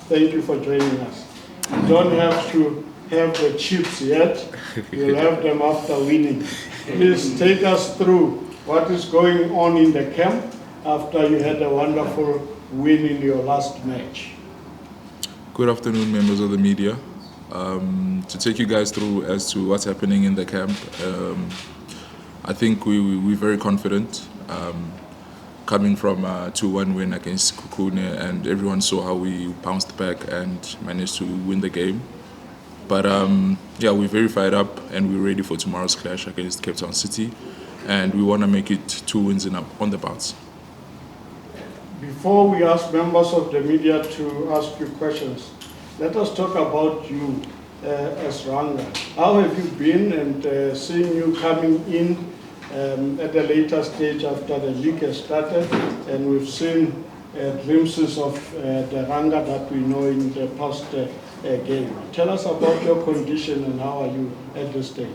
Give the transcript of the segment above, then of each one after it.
Thank you for joining us. You don't have to have the chips yet. You'll have them after winning. Please take us through what is going on in the camp after you had a wonderful win in your last match. Good afternoon, members of the media. To take you guys through as to what's happening in the camp, I think we're very confident. Coming from a 2-1 win against Kukune, and everyone saw how we bounced back and managed to win the game. But we're very fired up and we're ready for tomorrow's clash against Cape Town City, and we want to make it 2 wins on the bounce. Before we ask members of the media to ask you questions, let us talk about you as Ranga. How have you been, and seeing you coming in at a later stage after the league has started, and we've seen glimpses of the Ranga that we know in the past game. Tell us about your condition and how are you at this stage?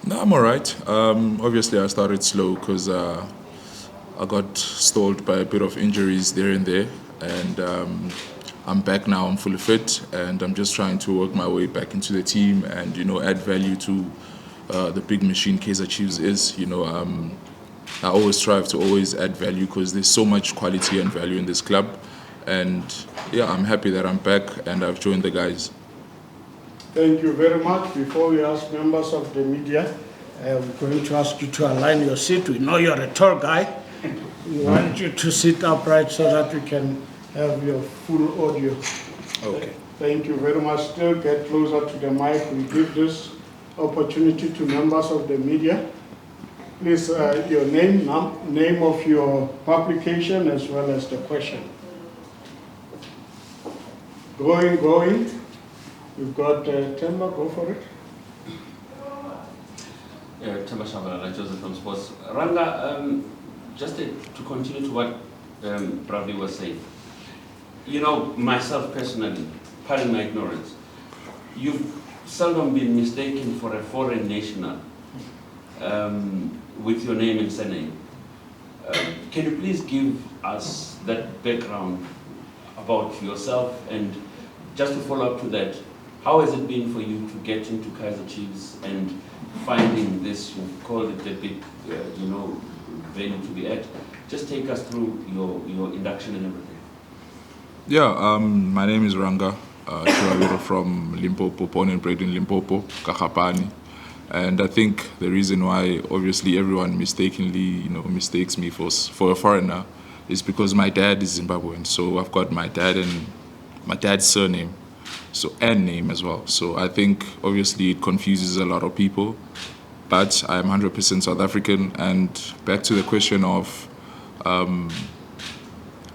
No, I'm all right. Obviously, I started slow because I got stalled by a bit of injuries there and there, and I'm back now. I'm fully fit, and I'm just trying to work my way back into the team and add value to the big machine Kaizer Chiefs is. I always strive to always add value because there's so much quality and value in this club, and I'm happy that I'm back and I've joined the guys. Thank you very much. Before we ask members of the media, we're going to ask you to align your seat. We know you're a tall guy. We want you to sit upright so that we can have your full audio. Okay. Thank you very much. Still get closer to the mic. We give this opportunity to members of the media. Please, your name of your publication as well as the question. Going. We've got Temba, go for it. Temba Shabalala, Joseph from Sports. Ranga, just to continue to what Bravli was saying. Myself personally, pardon my ignorance, you've seldom been mistaken for a foreign national with your name and surname. Can you please give us that background about yourself, and just to follow up to that, how has it been for you to get into Kaizer Chiefs and finding this, you called it a big, venue to be at? Just take us through your induction and everything. My name is Ranga Chivaviro from Limpopo, born and bred in Limpopo, Kakapani. And I think the reason why obviously everyone mistakenly, mistakes me for a foreigner is because my dad is Zimbabwean. So I've got my dad and my dad's surname, and name as well. So I think obviously it confuses a lot of people, but I'm 100% South African. And back to the question of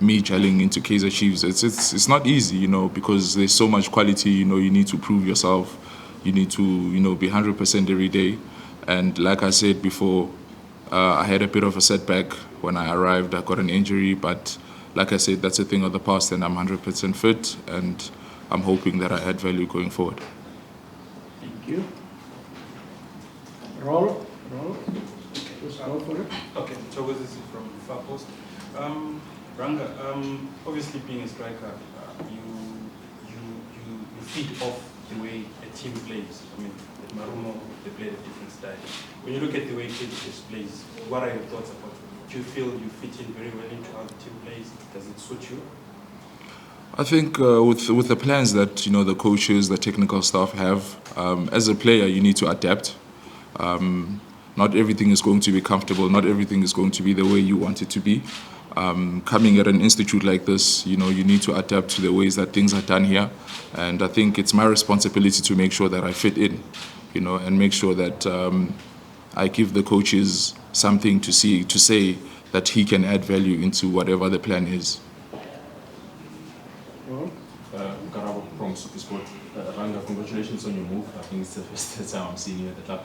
me gelling into Kaizer Chiefs, it's not easy, because there's so much quality. You need to prove yourself. You need to, be 100% every day. And like I said before, I had a bit of a setback when I arrived. I got an injury, but like I said, that's a thing of the past, and I'm 100% fit, and I'm hoping that I add value going forward. Thank you. Roll. Just go for it. Okay, so this is from Far Post. Ranga, obviously being a striker, you feed off the way a team plays. I mean, at Marumo, they played a different style. When you look at the way Kaizer Chiefs plays, what are your thoughts about it? Do you feel you fit in very well into how the team plays? Does it suit you? I think with the plans that the coaches, the technical staff have, as a player you need to adapt. Not everything is going to be comfortable. Not everything is going to be the way you want it to be. Coming at an institute like this, you need to adapt to the ways that things are done here. And I think it's my responsibility to make sure that I fit in, and make sure that I give the coaches something to say that he can add value into whatever the plan is. Karabo from Supersport. Ranga, congratulations on your move. I think it's the first time I'm seeing you at the club.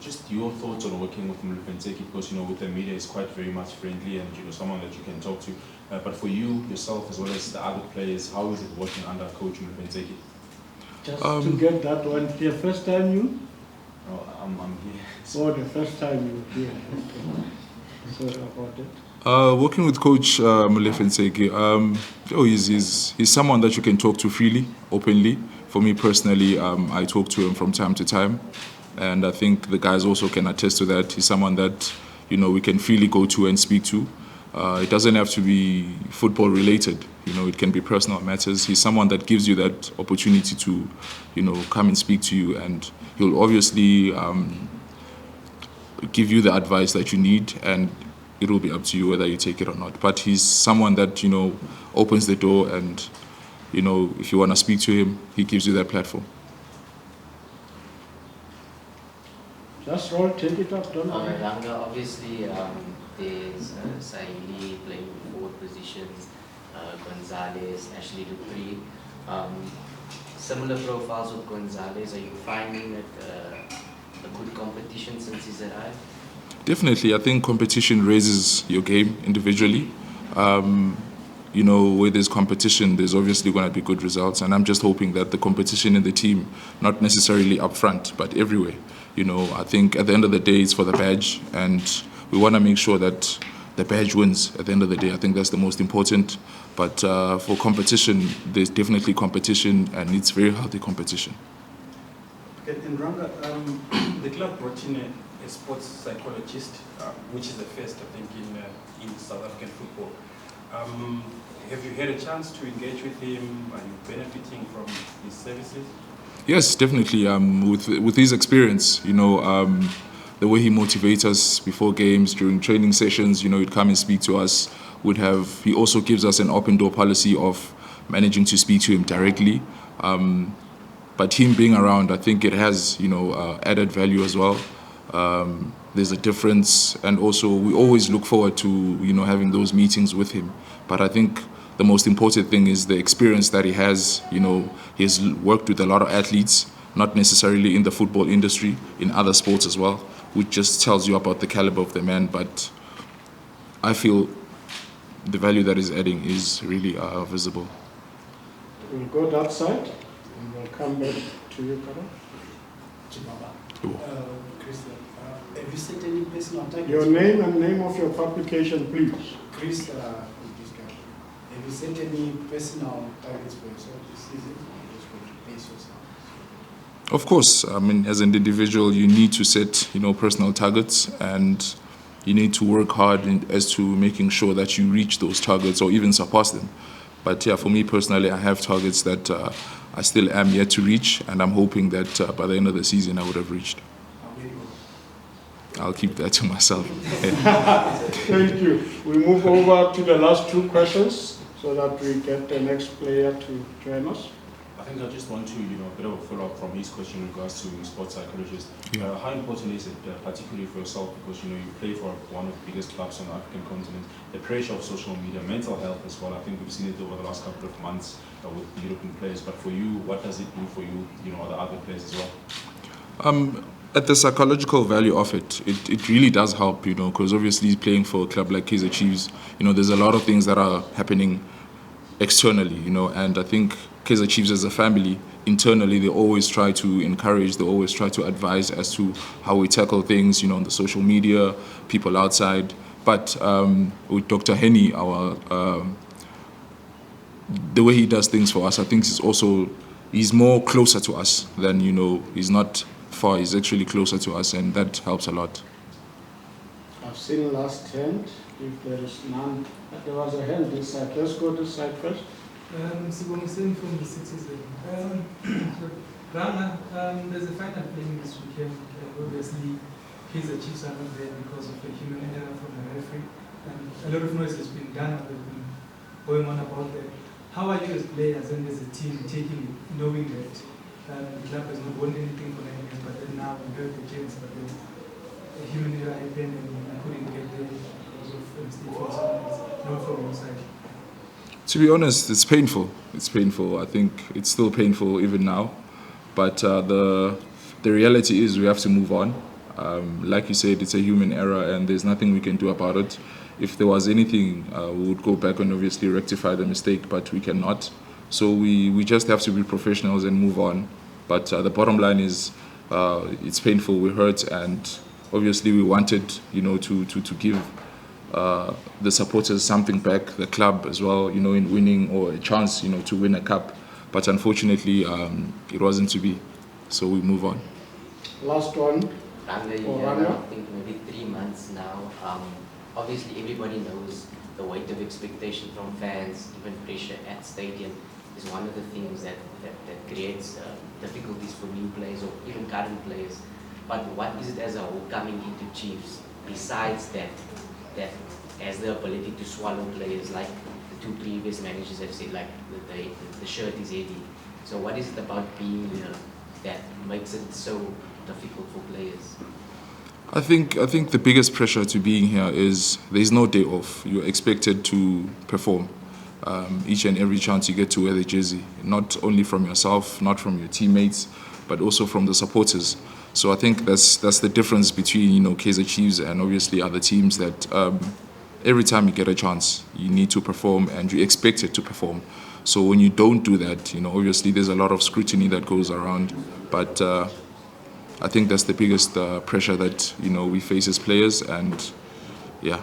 Just your thoughts on working with Mlupenteki, because with the media is quite very much friendly and someone that you can talk to. But for you, yourself, as well as the other players, how is it working under Coach Mlupenteki? Just to get that one here, first time you? Oh, I'm here. Oh, the first time you were here. Okay. Sorry about it. Working with Coach Mulefenseki, he's someone that you can talk to freely, openly. For me personally, I talk to him from time to time, and I think the guys also can attest to that. He's someone that we can freely go to and speak to. It doesn't have to be football related. It can be personal matters. He's someone that gives you that opportunity to, come and speak to you, and he'll obviously give you the advice that you need, and it will be up to you whether you take it or not. But he's someone that opens the door, and if you want to speak to him, he gives you that platform. Just roll, take it up, don't worry. Ranga, obviously there's Saili playing forward positions, Gonzalez, Ashley Dupree. Similar profiles with Gonzalez. Are you finding that a good competition since he's arrived? Definitely, I think competition raises your game individually. Where there's competition, there's obviously going to be good results, and I'm just hoping that the competition in the team, not necessarily up front, but everywhere. I think at the end of the day, it's for the badge, and we want to make sure that the badge wins at the end of the day. I think that's the most important. But for competition, there's definitely competition, and it's very healthy competition. Okay, and Ranga, the club brought in a sports psychologist, which is the first, I think, in South African football. Have you had a chance to engage with him? Are you benefiting from his services? Yes, definitely. With his experience, the way he motivates us before games, during training sessions, he'd come and speak to us. He also gives us an open door policy of managing to speak to him directly. But him being around, I think it has, added value as well. There's a difference, and also we always look forward to, having those meetings with him. But I think the most important thing is the experience that he has. He's worked with a lot of athletes, not necessarily in the football industry, in other sports as well, which just tells you about the caliber of the man. But I feel the value that he's adding is really visible. We'll go that side, and we'll come back to you, Karan. Christian, have you set any personal targets? Your name and name of your publication, please. Chris, this guy. Have you set any personal targets for yourself this season? Or just going to pace yourself? Of course, as an individual, you need to set, personal targets, and you need to work hard as to making sure that you reach those targets or even surpass them. But yeah, for me personally, I have targets that I still am yet to reach, and I'm hoping that by the end of the season, I would have reached. I'll keep that to myself. Thank you. We move over to the last two questions so that we get the next player to join us. I think I just want to, a bit of a follow-up from his question in regards to sports psychologist. Yeah. How important is it, particularly for yourself, because you play for one of the biggest clubs on the African continent, the pressure of social media, mental health as well. I think we've seen it over the last couple of months with European players. But for you, what does it do for you, or the other players as well? At the psychological value of it really does help, because obviously playing for a club like Kaizer Chiefs, there's a lot of things that are happening externally, and I think Kaizer Chiefs as a family, internally, they always try to encourage, they always try to advise as to how we tackle things, on the social media, people outside. But with Dr. Henny, the way he does things for us, I think he's more closer to us than, he's not far, he's actually closer to us, and that helps a lot. I've seen last hand, if there is none. There was a hand this side. Let's go this side first. Sibongiseni from the Citizen. Ranga, there's a final playing this weekend. Obviously, Kaizer Chiefs are not there because of a human error from the referee. A lot of noise has been done, going on about that. How are you as players and as a team taking it, knowing that the club has not won anything for 9 years, but then now we have the chance, but then a human error happened and we couldn't get there because of mistake from someone else, not from your side? To be honest, it's painful. It's painful. I think it's still painful even now. But the reality is we have to move on. Like you said, it's a human error and there's nothing we can do about it. If there was anything, we would go back and obviously rectify the mistake, but we cannot. So we just have to be professionals and move on. But the bottom line is it's painful, we hurt, and obviously we wanted, to give the supporters something back, the club as well, you know, in winning or a chance, you know, to win a cup. But unfortunately, it wasn't to be. So we move on. Last one. Ranga, Oh, yeah, Ranga. I think maybe 3 months now. Obviously, everybody knows the weight of expectation from fans, even pressure at stadium is one of the things that creates difficulties for new players or even current players. But what is it as a whole coming into Chiefs, besides that has the ability to swallow players, like the 2 previous managers have said, like the shirt is heavy. So what is it about being here that makes it so difficult for players? I think the biggest pressure to being here is there's no day off. You're expected to perform each and every chance you get to wear the jersey, not only from yourself, not from your teammates, but also from the supporters. So I think that's the difference between, you know, Kaizer Chiefs and obviously other teams, that every time you get a chance, you need to perform and you're expected to perform. So when you don't do that, you know, obviously there's a lot of scrutiny that goes around. But I think that's the biggest pressure that, you know, we face as players, and yeah.